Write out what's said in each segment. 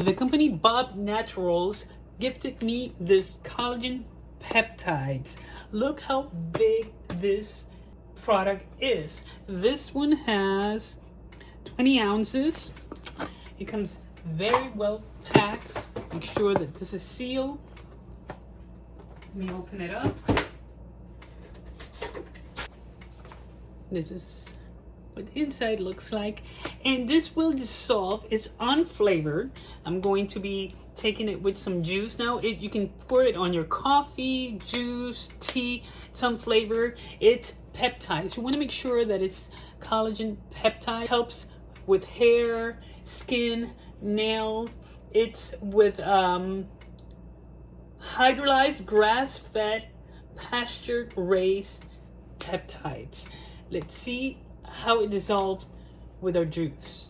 The company Bob Naturals gifted me this collagen peptides. Look how big this product is. This one has 20 ounces. It comes very well packed. Make sure that this is sealed. Let me open it up. This is what the inside looks like, and this will dissolve. It's unflavored. I'm going to be taking it with some juice now. You can pour it on your coffee, juice, tea, some flavor. It's peptides. You want to make sure that it's collagen peptide. Helps with hair, skin, nails. It's with hydrolyzed grass-fed pasture-raised peptides. Let's see how it dissolves with our juice.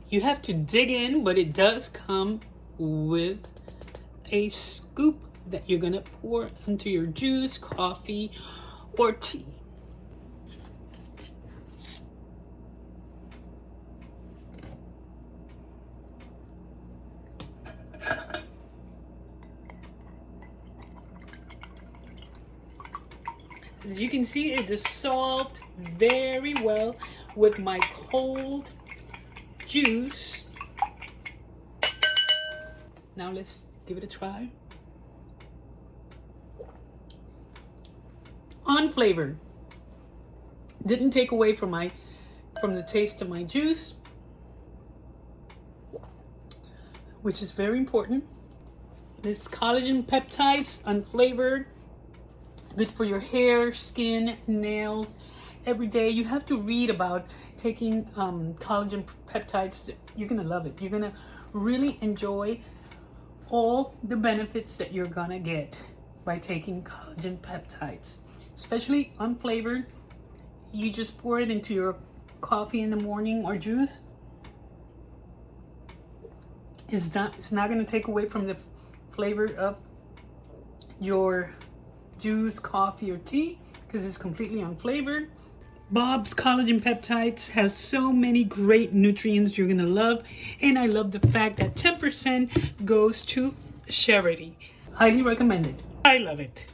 You have to dig in, but it does come with a scoop that you're gonna pour into your juice, coffee, or tea. As you can see, it dissolved very well with my cold juice. Now let's give it a try. Unflavored. Didn't take away from the taste of my juice, which is very important. This collagen peptides, unflavored. Good for your hair, skin, nails. Every day you have to read about taking collagen peptides. You're gonna love it. You're gonna really enjoy all the benefits that you're gonna get by taking collagen peptides, especially unflavored. You just pour it into your coffee in the morning or juice. It's not gonna take away from the flavor of your juice, coffee, or tea, because it's completely unflavored. Bob's Collagen Peptides has so many great nutrients you're gonna love, and I love the fact that 10% goes to charity. Highly recommended. I love it.